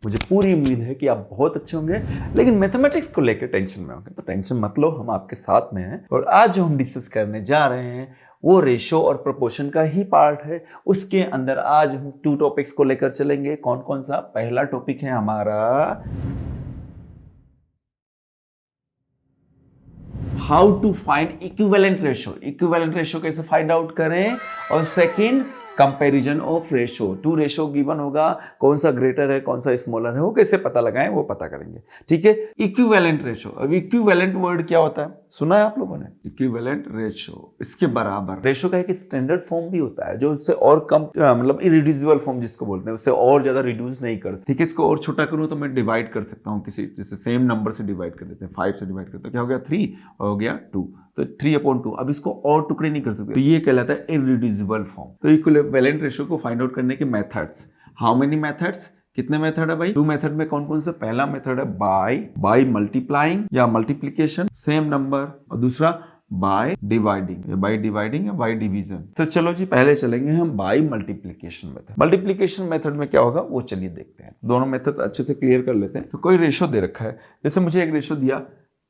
मुझे पूरी उम्मीद है कि आप बहुत अच्छे होंगे, लेकिन मैथमेटिक्स को लेकर टेंशन में होंगे। तो टेंशन मत लो, हम आपके साथ में हैं। और आज जो हम डिस्कस करने जा रहे हैं वो रेशो और प्रोपोर्शन का ही पार्ट है। उसके अंदर आज हम 2 टॉपिक्स को लेकर चलेंगे। कौन कौन सा? पहला टॉपिक है हमारा how to find equivalent ratio. Equivalent ratio कैसे फाइंड आउट करें। और second, comparison of ratio. 2 ratio given होगा, कौन सा ग्रेटर है कौन सा स्मॉलर है वो कैसे पता लगाएं वो पता करेंगे। ठीक है, इक्विवेलेंट रेशो। अब इक्विवेलेंट वर्ड क्या होता है, सुना है आप लोगों ने? इक्विवेलेंट रेशो, इसके बराबर। रेशो का एक स्टैंडर्ड फॉर्म भी होता है जो उससे और कम, मतलब इरिड्यूसिबल फॉर्म जिसको बोलते हैं, उससे और ज्यादा रिड्यूस नहीं कर सकते। ठीक है, इसको और छोटा करूं तो मैं डिवाइड कर सकता हूं किसी, जैसे सेम नंबर से डिवाइड कर देते हैं, 5 से डिवाइड करते हैं, क्या हो गया 3 और हो गया 2, तो 3/2। अब इसको और टुकड़े नहीं कर सकते, तो ये कहलाता है इरिड्यूसिबल फॉर्म। तो इक्विवेलेंट रेशो को फाइंड आउट करने के मेथड्स, हाउ मेनी मेथड्स, कितने मेथड है भाई? 2 मेथड में कौन कौन से? पहला मेथड है बाय मल्टीप्लाइंग या मल्टीप्लिकेशन सेम नंबर, और दूसरा बाय डिवाइडिंग या बाय डिवीजन। तो चलो जी, पहले चलेंगे हम by multiplication method. Multiplication method में क्या होगा वो चलिए देखते हैं। दोनों मेथड अच्छे से क्लियर कर लेते हैं। तो कोई रेशो दे रखा है, जैसे मुझे एक रेशो दिया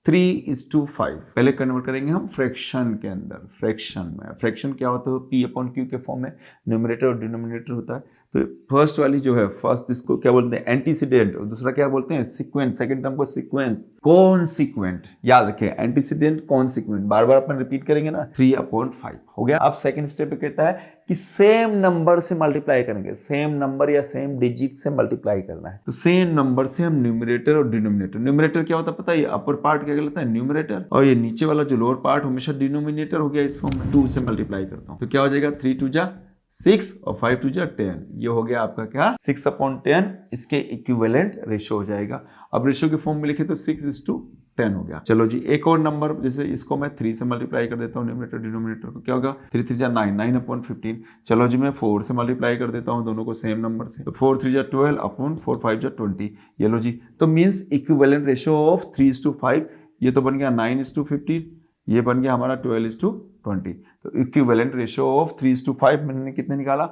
3:5। पहले कन्वर्ट करेंगे हम फ्रैक्शन के अंदर। फ्रैक्शन में फ्रैक्शन क्या होता है? P/Q के फॉर्म में न्यूमरेटर और डिनोमिनेटर होता है। तो फर्स्ट वाली जो है, फर्स्ट इसको क्या बोलते हैं? एंटीसीडेंट, और दूसरा क्या बोलते हैं? सीक्वेंट। सेकंड टर्म को सीक्वेंट, कॉन्सिक्वेंट। याद रखें, एंटीसीडेंट कॉन्सिक्वेंट, बार बार अपन रिपीट करेंगे ना। 3/5 हो गया। अब सेकंड स्टेप पे कहता है कि सेम नंबर से मल्टीप्लाई करेंगे। सेम नंबर या सेम डिजिट से मल्टीप्लाई करना है। तो सेम नंबर से हम न्यूमरेटर और डिनोमिनेटर, न्यूमरेटर क्या होता है पता है? ये अपर पार्ट क्या कहलाता है? न्यूमरेटर, और ये नीचे वाला जो लोअर पार्ट हमेशा डिनोमिनेटर हो गया। इस फॉर्म में 2 से मल्टीप्लाई करता हूं तो क्या हो जाएगा? 3×2 = 6 और 5×2 = 10। ये हो गया आपका क्या? 6/10। इसके इक्विवेलेंट रेशो हो जाएगा। अब रेशो के फॉर्म में लिखे तो 6:10 हो गया। चलो जी, एक और नंबर, जैसे इसको मैं 3 से मल्टीप्लाई कर देता हूँ, न्यूमरेटर डिनोमिनेटर को, क्या होगा? 3×3 = 9, 9/15। चलो जी, मैं 4 से मल्टीप्लाई कर देता हूँ दोनों को सेम नंबर से, तो 4×3 = 12 अपॉन 4×5 = 20। ये लो जी, तो मीन्स इक्विवेलेंट रेशो ऑफ 3:5, ये तो बन गया 9:15, ये बन गया हमारा 12:20। तो इक्विवेलेंट रेशो ऑफ 3:5 मैंने कितने निकाला?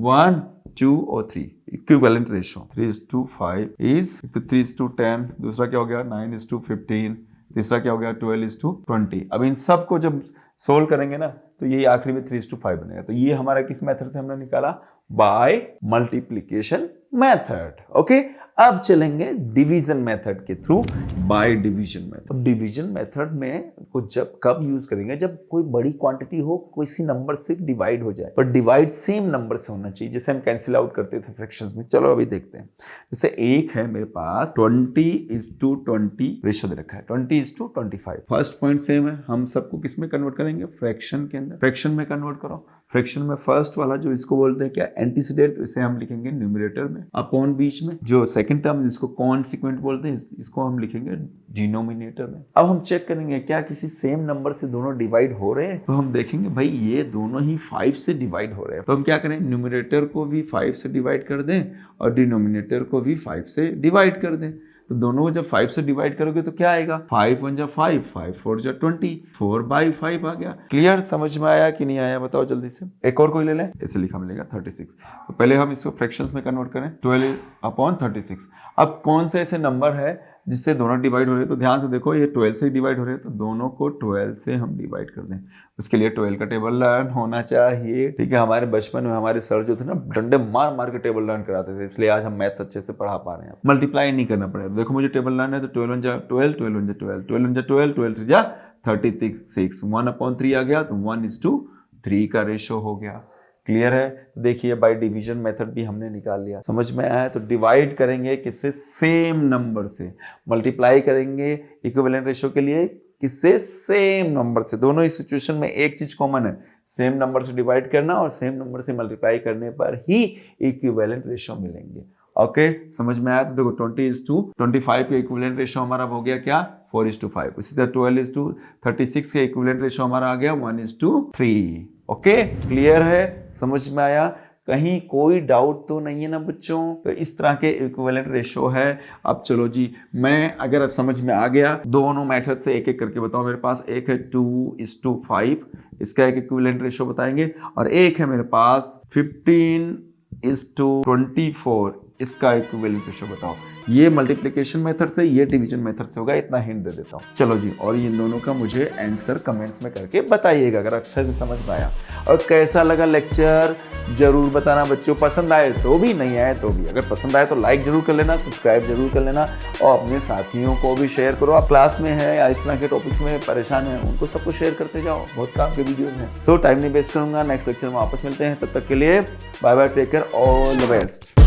1, 2 और 3। Equivalent ratio 3:5 is 3:10। दूसरा क्या हो गया? 9:15। तीसरा क्या हो गया? 12:20। अब इन सब को जब सोल्व करेंगे ना तो ये आखिरी में 3:5 बनेगा। तो ये हमारा किस मेथड से हमने निकाला? Bye multiplication method. ओके, अब चलेंगे डिवीजन मेथड के through, by division method. Division method में को जब कब यूज करेंगे? जब कोई बड़ी क्वांटिटी हो, किसी नंबर से डिवाइड हो जाए, पर डिवाइड सेम नंबर से होना चाहिए, जैसे हम कैंसिल आउट करते थे फ्रैक्शंस में। चलो अभी देखते हैं। जैसे एक है मेरे पास 20:20 रेशो दे रखा है, 20:25। फर्स्ट पॉइंट सेम है, हम सबको किस में कन्वर्ट करेंगे? फ्रैक्शन के अंदर। फ्रैक्शन में कन्वर्ट करो। फ्रैक्शन में फर्स्ट वाला जो इसको बोलते हैं क्या? एंटीसीडेंट, इसे हम लिखेंगे न्यूमरेटर में, अपॉन बीच में। जो सेकंड टर्म जिसको कॉन्सिक्वेंट बोलते हैं, इसको हम लिखेंगे डिनोमिनेटर में। अब हम चेक करेंगे क्या किसी सेम नंबर से दोनों डिवाइड हो रहे हैं। तो हम देखेंगे भाई ये दोनों ही 5 से डिवाइड हो रहे हैं। तो हम क्या करें? न्यूमरेटर को भी 5 से डिवाइड कर दें और डिनोमिनेटर को भी 5 से डिवाइड कर दें। तो दोनों को जब 5 से डिवाइड करोगे तो क्या आएगा? 5×1 = 5, 5×4 = 20, 4/5 आ गया। क्लियर? समझ में आया कि नहीं आया बताओ जल्दी से। एक और कोई ले लें, ऐसे लिखा मिलेगा 36। तो पहले हम इसको फ्रैक्शंस में कन्वर्ट करें, 12/36। अब कौन से ऐसे नंबर है जिससे दोनों डिवाइड हो रहे हैं? तो ध्यान से देखो, ये 12 से डिवाइड हो रहे हैं, तो दोनों को 12 से हम डिवाइड कर दें। उसके लिए 12 का टेबल लर्न होना चाहिए। ठीक है, हमारे बचपन में हमारे सर जो थे ना, डंडे मार मार के टेबल लर्न कराते थे, इसलिए आज हम मैथ्स अच्छे से पढ़ा पा रहे हैं। मल्टीप्लाई नहीं करना पड़ेगा। देखो मुझे टेबल लर्न है, तो 12×1 = 12, 12×1 = 12, 12×1 = 12, 12×3 = 36, 1/3 आ गया, तो 1:3 का रेशो हो गया। क्लियर है? तो देखिए, बाय डिवीजन मेथड भी हमने निकाल लिया। समझ में आया? तो डिवाइड करेंगे किससे? सेम नंबर से। मल्टीप्लाई करेंगे इक्विवेलेंट रेशो के लिए किससे? सेम नंबर से। दोनों ही सिचुएशन में एक चीज कॉमन है, सेम नंबर से डिवाइड करना और सेम नंबर से मल्टीप्लाई करने पर ही इक्विवेलेंट रेशो मिलेंगे। ओके, समझ में आया? तो देखो 20:25 के इक्विवेलेंट रेशो हमारा हो गया क्या? 4:5। इसी तरह 12:36 के इक्विवेलेंट रेशो हमारा आ गया 1:3। ओके, क्लियर है? समझ में आया? कहीं कोई डाउट तो नहीं है ना बच्चों? तो इस तरह के इक्विवेलेंट रेशो है। अब चलो जी, मैं अगर समझ में आ गया, दोनों मेथड से एक एक करके बताओ। मेरे पास एक है 2:5, इसका एक इक्विवेलेंट रेशो बताएंगे, और एक है मेरे पास 15:24, इसका इक्विवेलेंट रेशियो बताओ। ये मल्टीप्लिकेशन मेथड से, ये डिवीजन मेथड से होगा, इतना हिंट दे देता हूँ। चलो जी, और इन दोनों का मुझे आंसर कमेंट्स में करके बताइएगा अगर अच्छे से समझ में आया। और कैसा लगा लेक्चर जरूर बताना बच्चों, पसंद आए तो भी, नहीं आए तो भी। अगर पसंद आए तो लाइक जरूर कर लेना, सब्सक्राइब जरूर कर लेना और अपने साथियों को भी शेयर करो। आप क्लास में है या इस तरह के टॉपिक्स में परेशान है, उनको सबको शेयर करते जाओ, बहुत काम के वीडियोस हैं। सो टाइम नहीं वेस्ट करूंगा, नेक्स्ट लेक्चर में वापस मिलते हैं, तब तक के लिए bye bye, take care, all the best.